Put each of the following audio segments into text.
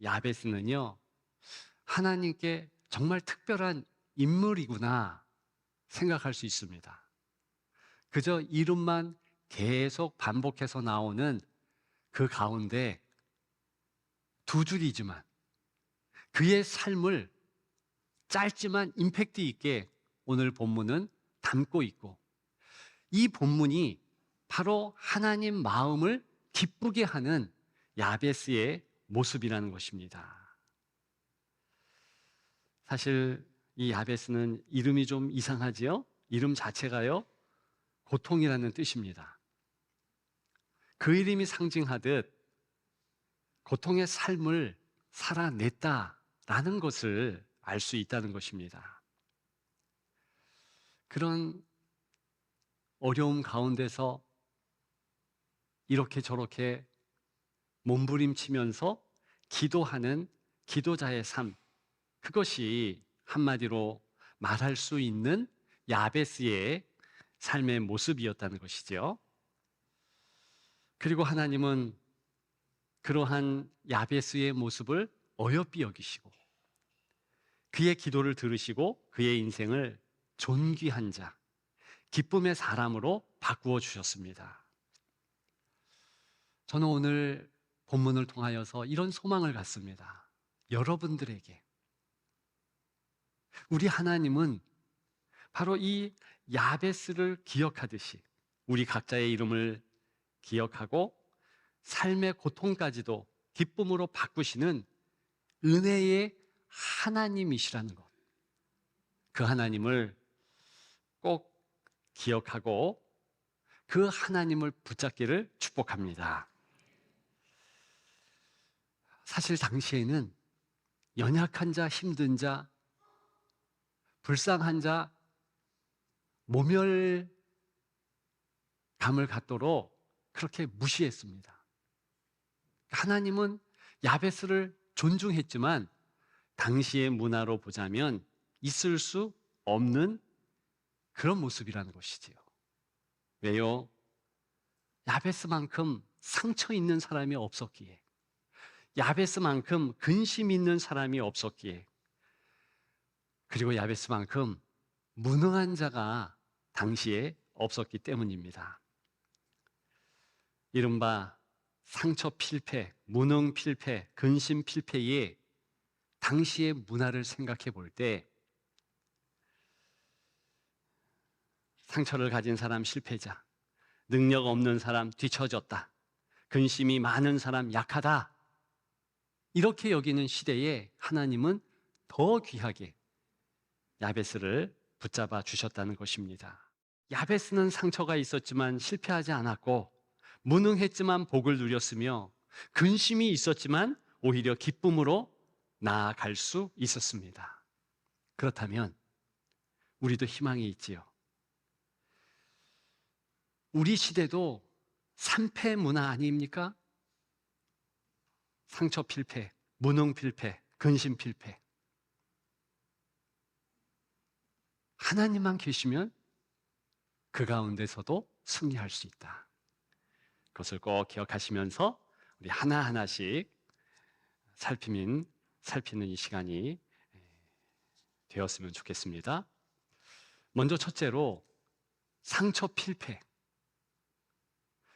야베스는요, 하나님께 정말 특별한 인물이구나 생각할 수 있습니다. 그저 이름만 계속 반복해서 나오는 그 가운데 두 줄이지만 그의 삶을 짧지만 임팩트 있게 오늘 본문은 담고 있고, 이 본문이 바로 하나님 마음을 기쁘게 하는 야베스의 모습이라는 것입니다. 사실 이 야베스는 이름이 좀 이상하지요? 이름 자체가요, 고통이라는 뜻입니다. 그 이름이 상징하듯 고통의 삶을 살아냈다라는 것을 알 수 있다는 것입니다. 그런 어려움 가운데서 이렇게 저렇게 몸부림치면서 기도하는 기도자의 삶, 그것이 한마디로 말할 수 있는 야베스의 삶의 모습이었다는 것이죠. 그리고 하나님은 그러한 야베스의 모습을 어여삐 여기시고 그의 기도를 들으시고 그의 인생을 존귀한 자, 기쁨의 사람으로 바꾸어 주셨습니다. 저는 오늘 본문을 통하여서 이런 소망을 갖습니다. 여러분들에게 우리 하나님은 바로 이 야베스를 기억하듯이 우리 각자의 이름을 기억하고 삶의 고통까지도 기쁨으로 바꾸시는 은혜의 하나님이시라는 것, 그 하나님을 꼭 기억하고 그 하나님을 붙잡기를 축복합니다. 사실 당시에는 연약한 자, 힘든 자, 불쌍한 자, 모멸감을 갖도록 그렇게 무시했습니다. 하나님은 야베스를 존중했지만 당시의 문화로 보자면 있을 수 없는 그런 모습이라는 것이지요. 왜요? 야베스만큼 상처 있는 사람이 없었기에, 야베스만큼 근심 있는 사람이 없었기에, 그리고 야베스만큼 무능한 자가 당시에 없었기 때문입니다. 이른바 상처 필패, 무능 필패, 근심 필패의 당시의 문화를 생각해 볼 때 상처를 가진 사람 실패자, 능력 없는 사람 뒤처졌다, 근심이 많은 사람 약하다, 이렇게 여기는 시대에 하나님은 더 귀하게 야베스를 붙잡아 주셨다는 것입니다. 야베스는 상처가 있었지만 실패하지 않았고, 무능했지만 복을 누렸으며, 근심이 있었지만 오히려 기쁨으로 나아갈 수 있었습니다. 그렇다면 우리도 희망이 있지요. 우리 시대도 산패 문화 아닙니까? 상처 필패, 무능 필패, 근심 필패. 하나님만 계시면 그 가운데서도 승리할 수 있다. 그것을 꼭 기억하시면서 우리 하나하나씩 살피는 이 시간이 되었으면 좋겠습니다. 먼저 첫째로 상처 필패.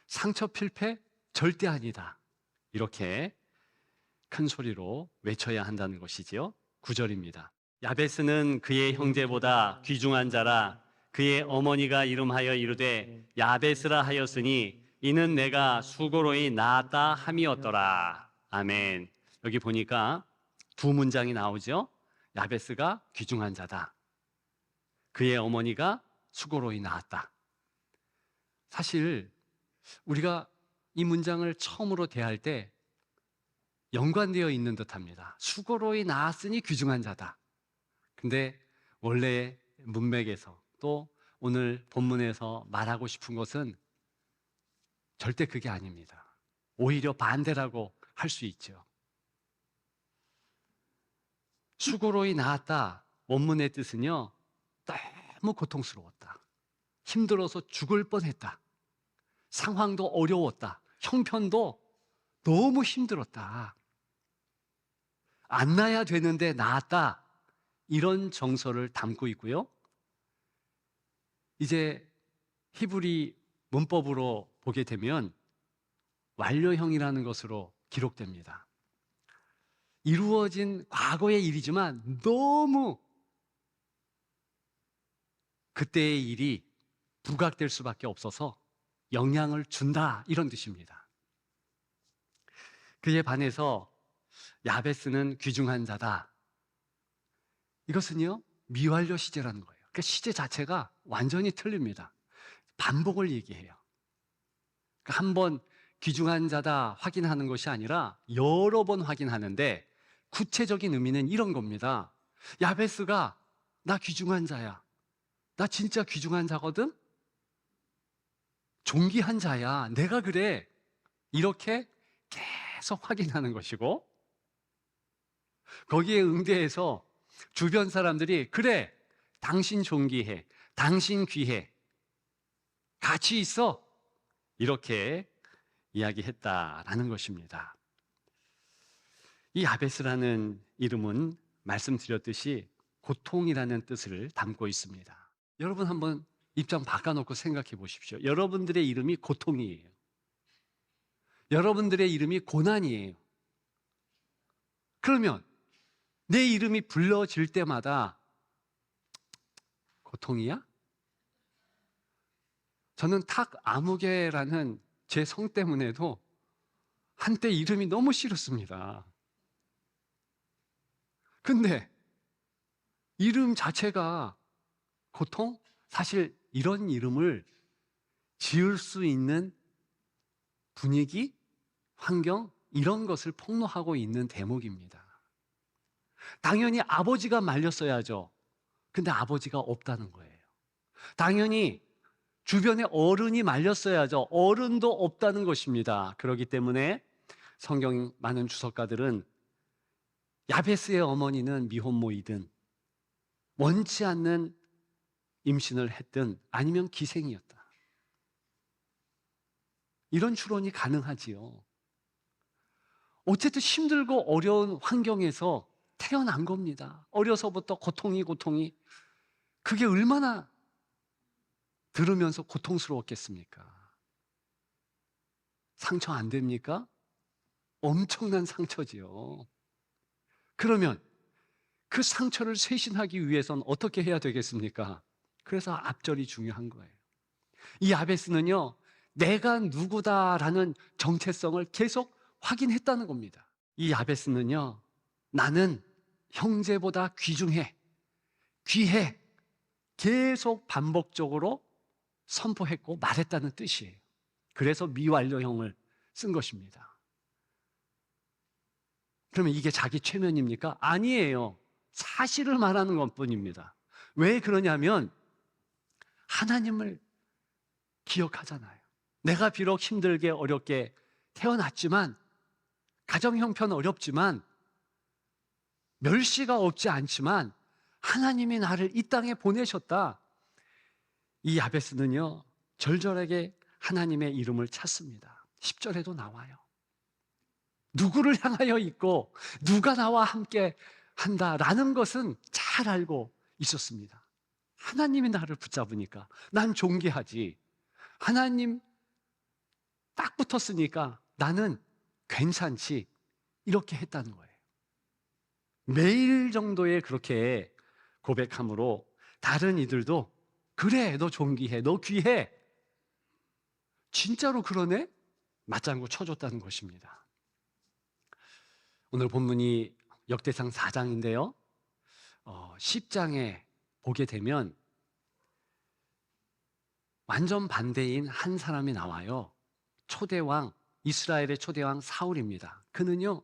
상처 필패 절대 아니다, 이렇게 큰 소리로 외쳐야 한다는 것이지요. 9절입니다. 야베스는 그의 형제보다 귀중한 자라. 그의 어머니가 이름하여 이르되 야베스라 하였으니 이는 내가 수고로이 낳았다 함이었더라. 아멘. 여기 보니까 두 문장이 나오죠. 야베스가 귀중한 자다, 그의 어머니가 수고로이 낳았다. 사실 우리가 이 문장을 처음으로 대할 때 연관되어 있는 듯합니다. 수고로이 낳았으니 귀중한 자다. 근데 원래 문맥에서 또 오늘 본문에서 말하고 싶은 것은 절대 그게 아닙니다. 오히려 반대라고 할 수 있죠. 수고로이 낳았다, 원문의 뜻은요, 너무 고통스러웠다, 힘들어서 죽을 뻔했다, 상황도 어려웠다, 형편도 너무 힘들었다. 안 낳아야 되는데 낳았다. 이런 정서를 담고 있고요. 이제 히브리 문법으로 보게 되면 완료형이라는 것으로 기록됩니다. 이루어진 과거의 일이지만 너무 그때의 일이 부각될 수밖에 없어서 영향을 준다, 이런 뜻입니다. 그에 반해서 야베스는 귀중한 자다. 이것은요, 미완료 시제라는 거예요. 그러니까 시제 자체가 완전히 틀립니다. 반복을 얘기해요. 그러니까 한 번 귀중한 자다 확인하는 것이 아니라 여러 번 확인하는데, 구체적인 의미는 이런 겁니다. 야베스가 나 귀중한 자야. 나 진짜 귀중한 자거든? 존귀한 자야. 내가 그래. 이렇게 계속 확인하는 것이고, 거기에 응대해서 주변 사람들이 그래, 당신 존귀해, 당신 귀해, 가치 있어, 이렇게 이야기했다라는 것입니다. 이 야베스라는 이름은 말씀드렸듯이 고통이라는 뜻을 담고 있습니다. 여러분 한번 입장 바꿔놓고 생각해 보십시오. 여러분들의 이름이 고통이에요. 여러분들의 이름이 고난이에요. 그러면 내 이름이 불러질 때마다 고통이야? 저는 탁 아무개라는 제 성 때문에도 한때 이름이 너무 싫었습니다. 근데 이름 자체가 고통? 사실 이런 이름을 지을 수 있는 분위기, 환경, 이런 것을 폭로하고 있는 대목입니다. 당연히 아버지가 말렸어야죠. 근데 아버지가 없다는 거예요. 당연히 주변에 어른이 말렸어야죠. 어른도 없다는 것입니다. 그렇기 때문에 성경 많은 주석가들은 야베스의 어머니는 미혼모이든 원치 않는 임신을 했든 아니면 기생이었다, 이런 추론이 가능하지요. 어쨌든 힘들고 어려운 환경에서 태어난 겁니다. 어려서부터 고통이 그게 얼마나 들으면서 고통스러웠겠습니까? 상처 안 됩니까? 엄청난 상처지요. 그러면 그 상처를 쇄신하기 위해서는 어떻게 해야 되겠습니까? 그래서 앞절이 중요한 거예요. 이 야베스는요, 내가 누구다라는 정체성을 계속 확인했다는 겁니다. 이 야베스는요, 나는 형제보다 귀중해, 귀해, 계속 반복적으로 선포했고 말했다는 뜻이에요. 그래서 미완료형을 쓴 것입니다. 그러면 이게 자기 최면입니까? 아니에요. 사실을 말하는 것뿐입니다. 왜 그러냐면 하나님을 기억하잖아요. 내가 비록 힘들게 어렵게 태어났지만, 가정 형편 어렵지만, 멸시가 없지 않지만 하나님이 나를 이 땅에 보내셨다. 이 야베스는요, 절절하게 하나님의 이름을 찾습니다. 10절에도 나와요. 누구를 향하여 있고 누가 나와 함께 한다라는 것은 잘 알고 있었습니다. 하나님이 나를 붙잡으니까 난 존귀하지, 하나님 딱 붙었으니까 나는 괜찮지, 이렇게 했다는 거예요. 매일 정도의 그렇게 고백함으로 다른 이들도 그래, 너 존귀해, 너 귀해, 진짜로 그러네? 맞장구 쳐줬다는 것입니다. 오늘 본문이 역대상 4장인데요 10장에 보게 되면 완전 반대인 한 사람이 나와요. 초대왕, 이스라엘의 초대왕 사울입니다. 그는요,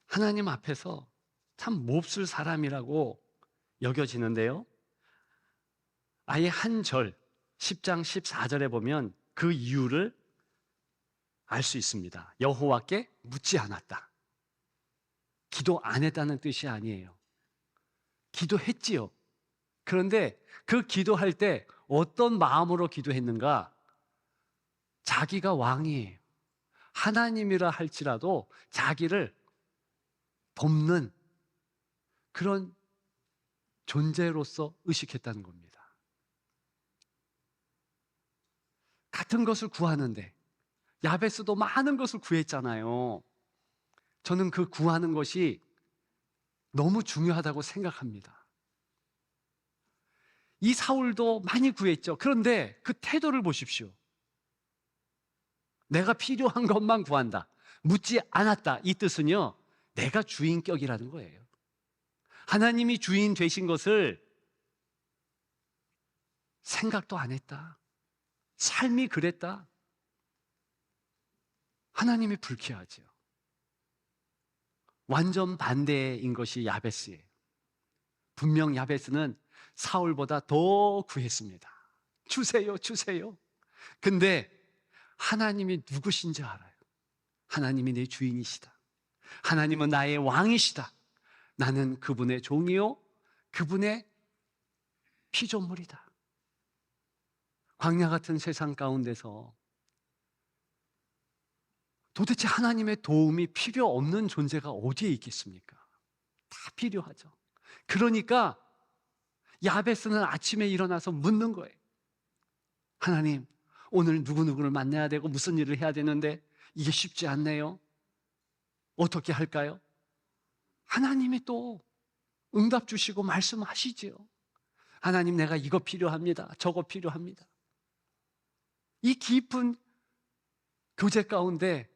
하나님 앞에서 참 몹쓸 사람이라고 여겨지는데요, 아예 한 절, 10장 14절에 보면 그 이유를 알 수 있습니다. 여호와께 묻지 않았다. 기도 안 했다는 뜻이 아니에요. 기도했지요. 그런데 그 기도할 때 어떤 마음으로 기도했는가? 자기가 왕이에요. 하나님이라 할지라도 자기를 돕는 그런 존재로서 의식했다는 겁니다. 같은 것을 구하는데 야베스도 많은 것을 구했잖아요. 저는 그 구하는 것이 너무 중요하다고 생각합니다. 이 사울도 많이 구했죠. 그런데 그 태도를 보십시오. 내가 필요한 것만 구한다. 묻지 않았다. 이 뜻은요, 내가 주인격이라는 거예요. 하나님이 주인 되신 것을 생각도 안 했다. 삶이 그랬다. 하나님이 불쾌하죠. 완전 반대인 것이 야베스예요. 분명 야베스는 사울보다 더 구했습니다. 주세요, 주세요. 근데 하나님이 누구신지 알아요. 하나님이 내 주인이시다. 하나님은 나의 왕이시다. 나는 그분의 종이요, 그분의 피조물이다. 광야 같은 세상 가운데서 도대체 하나님의 도움이 필요 없는 존재가 어디에 있겠습니까? 다 필요하죠. 그러니까 야베스는 아침에 일어나서 묻는 거예요. 하나님, 오늘 누구누구를 만나야 되고 무슨 일을 해야 되는데 이게 쉽지 않네요. 어떻게 할까요? 하나님이 또 응답 주시고 말씀하시지요. 하나님, 내가 이거 필요합니다. 저거 필요합니다. 이 깊은 교제 가운데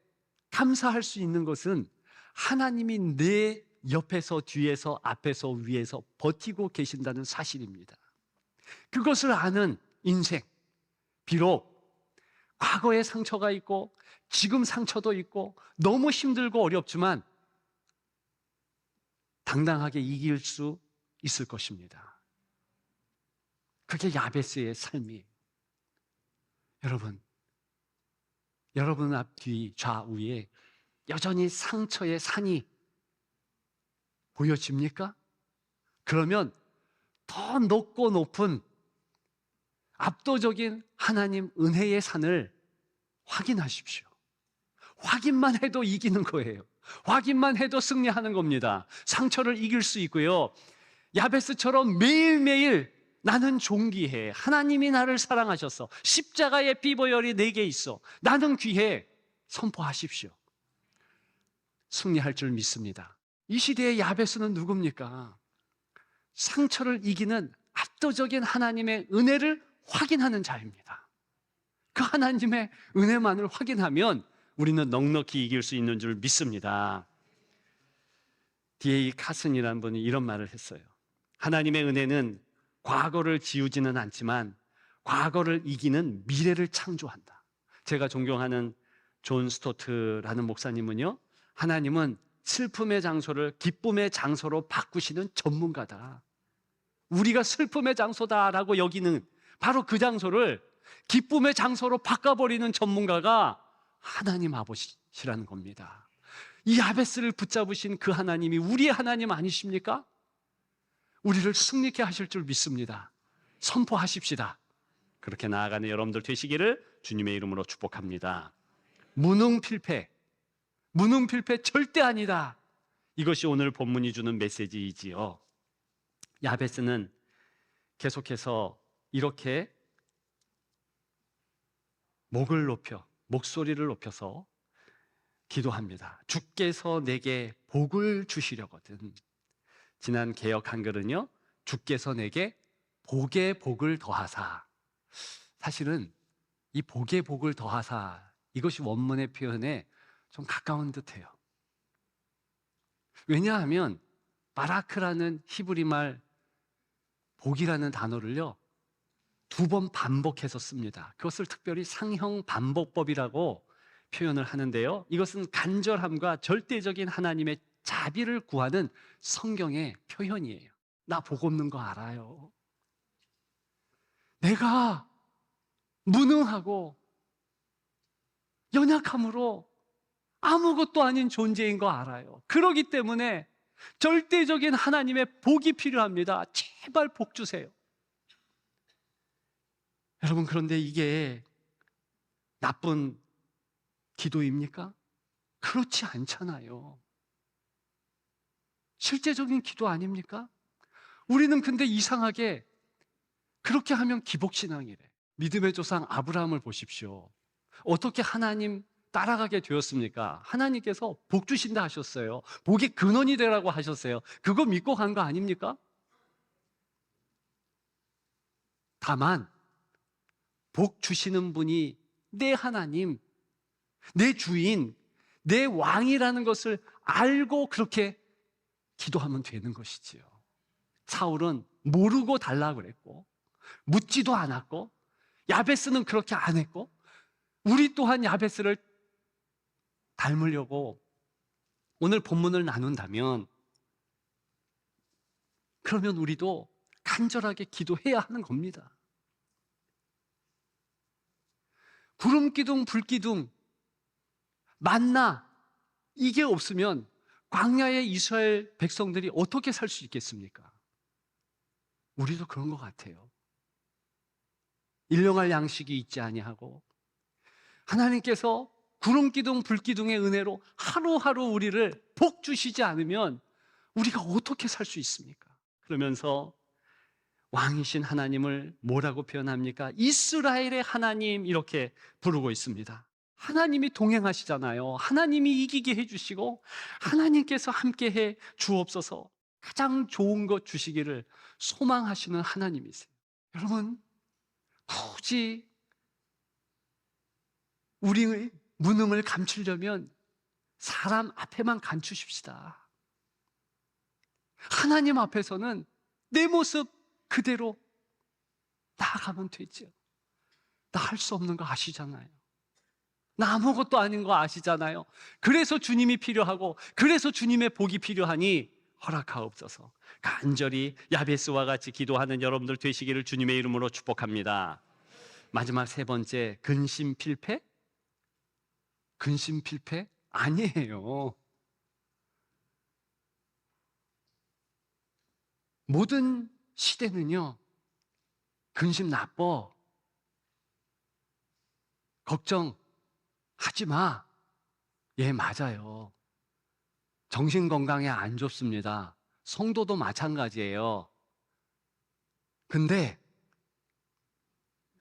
감사할 수 있는 것은 하나님이 내 옆에서, 뒤에서, 앞에서, 위에서 버티고 계신다는 사실입니다. 그것을 아는 인생, 비록 과거의 상처가 있고 지금 상처도 있고 너무 힘들고 어렵지만 당당하게 이길 수 있을 것입니다. 그게 야베스의 삶이에요. 여러분 앞뒤 좌우에 여전히 상처의 산이 보여집니까? 그러면 더 높고 높은 압도적인 하나님 은혜의 산을 확인하십시오. 확인만 해도 이기는 거예요. 확인만 해도 승리하는 겁니다. 상처를 이길 수 있고요. 야베스처럼 매일매일 나는 존귀해. 하나님이 나를 사랑하셔서 십자가의 피보혈이 내게 있어. 나는 귀해. 선포하십시오. 승리할 줄 믿습니다. 이 시대의 야베스는 누굽니까? 상처를 이기는 압도적인 하나님의 은혜를 확인하는 자입니다. 그 하나님의 은혜만을 확인하면 우리는 넉넉히 이길 수 있는 줄 믿습니다. D.A. 카슨이라는 분이 이런 말을 했어요. 하나님의 은혜는 과거를 지우지는 않지만 과거를 이기는 미래를 창조한다. 제가 존경하는 존 스토트라는 목사님은요, 하나님은 슬픔의 장소를 기쁨의 장소로 바꾸시는 전문가다. 우리가 슬픔의 장소다라고 여기는 바로 그 장소를 기쁨의 장소로 바꿔버리는 전문가가 하나님 아버지시라는 겁니다. 이 야베스를 붙잡으신 그 하나님이 우리의 하나님 아니십니까? 우리를 승리케 하실 줄 믿습니다. 선포하십시다. 그렇게 나아가는 여러분들 되시기를 주님의 이름으로 축복합니다. 무능필패 절대 아니다. 이것이 오늘 본문이 주는 메시지이지요. 야베스는 계속해서 이렇게 목소리를 높여서 기도합니다. 주께서 내게 복을 주시려거든. 지난 개역 한글은요, 주께서 내게 복의 복을 더하사. 사실은 이 복의 복을 더하사, 이것이 원문의 표현에 좀 가까운 듯해요. 왜냐하면 바라크라는 히브리 말 복이라는 단어를요 2번 반복해서 씁니다. 그것을 특별히 상형 반복법이라고 표현을 하는데요, 이것은 간절함과 절대적인 하나님의 자비를 구하는 성경의 표현이에요. 나 복 없는 거 알아요. 내가 무능하고 연약함으로 아무것도 아닌 존재인 거 알아요. 그렇기 때문에 절대적인 하나님의 복이 필요합니다. 제발 복 주세요. 여러분, 그런데 이게 나쁜 기도입니까? 그렇지 않잖아요. 실제적인 기도 아닙니까? 우리는 근데 이상하게 그렇게 하면 기복신앙이래. 믿음의 조상 아브라함을 보십시오. 어떻게 하나님 따라가게 되었습니까? 하나님께서 복 주신다 하셨어요. 복의 근원이 되라고 하셨어요. 그거 믿고 간 거 아닙니까? 다만 복 주시는 분이 내 하나님, 내 주인, 내 왕이라는 것을 알고 그렇게 기도하면 되는 것이지요. 사울은 모르고 달라고 그랬고 묻지도 않았고 야베스는 그렇게 안 했고 우리 또한 야베스를 닮으려고 오늘 본문을 나눈다면 그러면 우리도 간절하게 기도해야 하는 겁니다. 구름 기둥, 불 기둥, 만나 이게 없으면 광야의 이스라엘 백성들이 어떻게 살 수 있겠습니까? 우리도 그런 것 같아요. 일용할 양식이 있지 아니하고 하나님께서 구름 기둥, 불 기둥의 은혜로 하루하루 우리를 복 주시지 않으면 우리가 어떻게 살 수 있습니까? 그러면서 왕이신 하나님을 뭐라고 표현합니까? 이스라엘의 하나님 이렇게 부르고 있습니다. 하나님이 동행하시잖아요. 하나님이 이기게 해주시고 하나님께서 함께해 주옵소서. 가장 좋은 것 주시기를 소망하시는 하나님이세요. 여러분 굳이 우리의 무능을 감추려면 사람 앞에만 감추십시다. 하나님 앞에서는 내 모습 그대로 나아가면 되죠. 나 할 수 없는 거 아시잖아요. 나 아무것도 아닌 거 아시잖아요. 그래서 주님이 필요하고 그래서 주님의 복이 필요하니 허락하옵소서. 간절히 야베스와 같이 기도하는 여러분들 되시기를 주님의 이름으로 축복합니다. 마지막 세 번째, 근심 필패? 근심 필패? 아니에요. 모든 시대는요, 근심 나빠. 걱정하지 마. 예, 맞아요. 정신 건강에 안 좋습니다. 성도도 마찬가지예요. 근데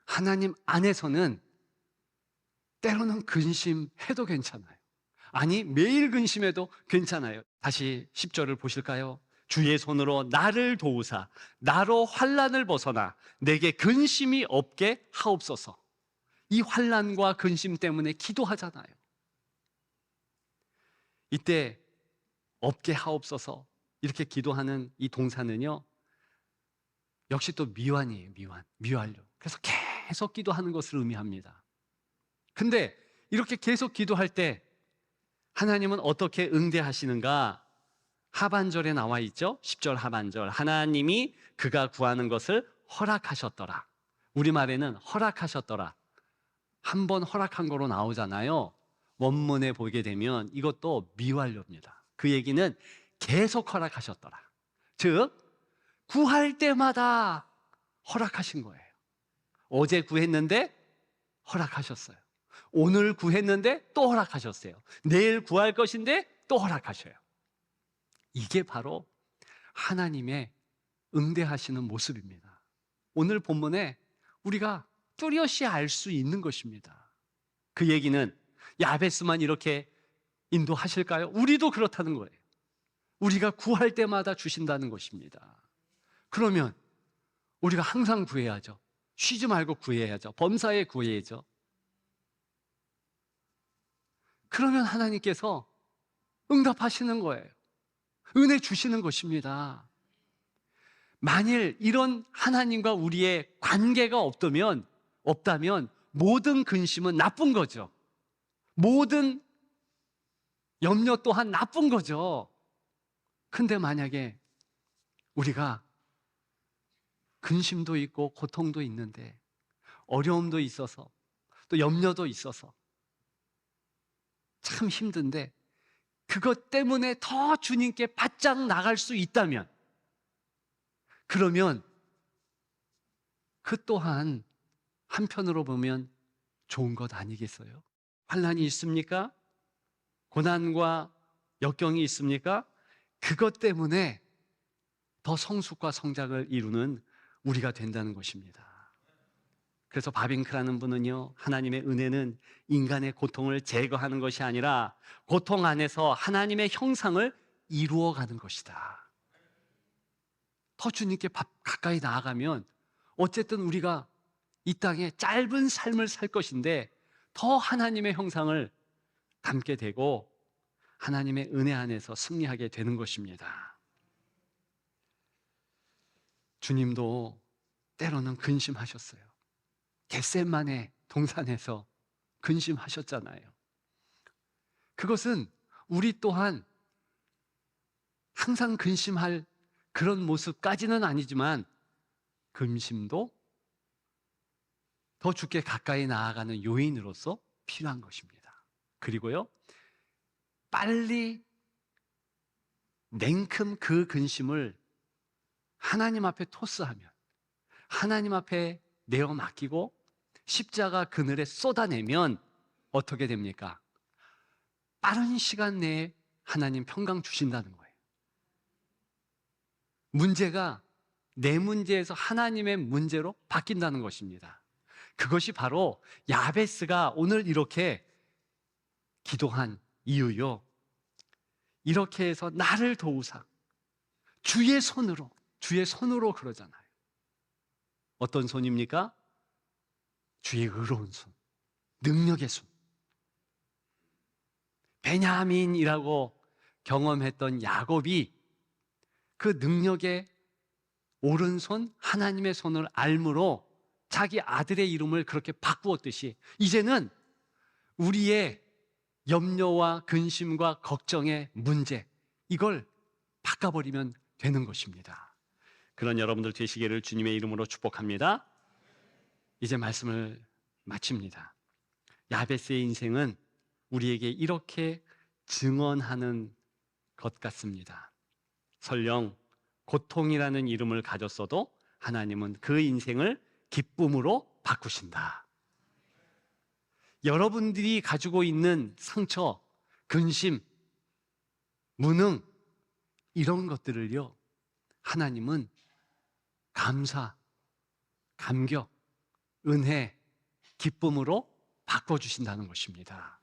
하나님 안에서는 때로는 근심해도 괜찮아요. 아니, 매일 근심해도 괜찮아요. 다시 10절을 보실까요? 주의 손으로 나를 도우사 나로 환난을 벗어나 내게 근심이 없게 하옵소서. 이 환난과 근심 때문에 기도하잖아요. 이때 없게 하옵소서 이렇게 기도하는 이 동사는요, 역시 또 미완이에요. 미완료. 그래서 계속 기도하는 것을 의미합니다. 근데 이렇게 계속 기도할 때 하나님은 어떻게 응대하시는가? 하반절에 나와 있죠. 10절 하반절. 하나님이 그가 구하는 것을 허락하셨더라. 우리말에는 허락하셨더라. 한 번 허락한 거로 나오잖아요. 원문에 보게 되면 이것도 미완료입니다. 그 얘기는 계속 허락하셨더라. 즉 구할 때마다 허락하신 거예요. 어제 구했는데 허락하셨어요. 오늘 구했는데 또 허락하셨어요. 내일 구할 것인데 또 허락하셔요. 이게 바로 하나님의 응대하시는 모습입니다. 오늘 본문에 우리가 뚜렷이 알 수 있는 것입니다. 그 얘기는 야베스만 이렇게 인도하실까요? 우리도 그렇다는 거예요. 우리가 구할 때마다 주신다는 것입니다. 그러면 우리가 항상 구해야죠. 쉬지 말고 구해야죠. 범사에 구해야죠. 그러면 하나님께서 응답하시는 거예요. 은혜 주시는 것입니다. 만일 이런 하나님과 우리의 관계가 없다면 모든 근심은 나쁜 거죠. 모든 염려 또한 나쁜 거죠. 근데 만약에 우리가 근심도 있고 고통도 있는데 어려움도 있어서 또 염려도 있어서 참 힘든데 그것 때문에 더 주님께 바짝 나갈 수 있다면 그러면 그 또한 한편으로 보면 좋은 것 아니겠어요? 환난이 있습니까? 고난과 역경이 있습니까? 그것 때문에 더 성숙과 성장을 이루는 우리가 된다는 것입니다. 그래서 바빙크라는 분은요, 하나님의 은혜는 인간의 고통을 제거하는 것이 아니라 고통 안에서 하나님의 형상을 이루어가는 것이다. 더 주님께 가까이 나아가면 어쨌든 우리가 이 땅에 짧은 삶을 살 것인데 더 하나님의 형상을 담게 되고 하나님의 은혜 안에서 승리하게 되는 것입니다. 주님도 때로는 근심하셨어요. 겟세마네 동산에서 근심하셨잖아요. 그것은 우리 또한 항상 근심할 그런 모습까지는 아니지만 근심도 더 주께 가까이 나아가는 요인으로서 필요한 것입니다. 그리고요, 빨리 냉큼 그 근심을 하나님 앞에 토스하면, 하나님 앞에 내어 맡기고 십자가 그늘에 쏟아내면 어떻게 됩니까? 빠른 시간 내에 하나님 평강 주신다는 거예요. 문제가 내 문제에서 하나님의 문제로 바뀐다는 것입니다. 그것이 바로 야베스가 오늘 이렇게 기도한 이유요. 이렇게 해서 나를 도우사 주의 손으로 그러잖아요. 어떤 손입니까? 주의 의로운 손, 능력의 손. 베냐민이라고 경험했던 야곱이 그 능력의 오른손 하나님의 손을 알므로 자기 아들의 이름을 그렇게 바꾸었듯이 이제는 우리의 염려와 근심과 걱정의 문제, 이걸 바꿔버리면 되는 것입니다. 그런 여러분들 되시기를 주님의 이름으로 축복합니다. 이제 말씀을 마칩니다. 야베스의 인생은 우리에게 이렇게 증언하는 것 같습니다. 설령 고통이라는 이름을 가졌어도 하나님은 그 인생을 기쁨으로 바꾸신다. 여러분들이 가지고 있는 상처, 근심, 무능, 이런 것들을요, 하나님은 감사, 감격, 은혜, 기쁨으로 바꿔주신다는 것입니다.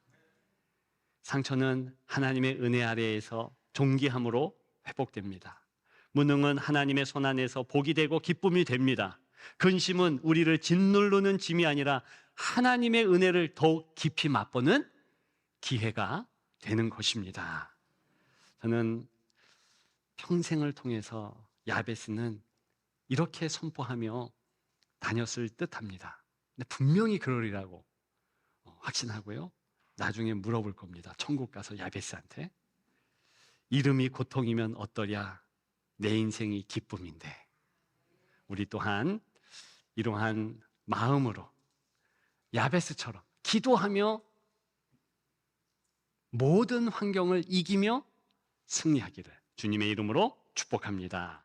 상처는 하나님의 은혜 아래에서 존귀함으로 회복됩니다. 무능은 하나님의 손 안에서 복이 되고 기쁨이 됩니다. 근심은 우리를 짓누르는 짐이 아니라 하나님의 은혜를 더욱 깊이 맛보는 기회가 되는 것입니다. 저는 평생을 통해서 야베스는 이렇게 선포하며 다녔을 듯합니다. 근데 분명히 그러리라고 확신하고요. 나중에 물어볼 겁니다. 천국 가서 야베스한테. 이름이 고통이면 어떠랴? 내 인생이 기쁨인데. 우리 또한 이러한 마음으로 야베스처럼 기도하며 모든 환경을 이기며 승리하기를 주님의 이름으로 축복합니다.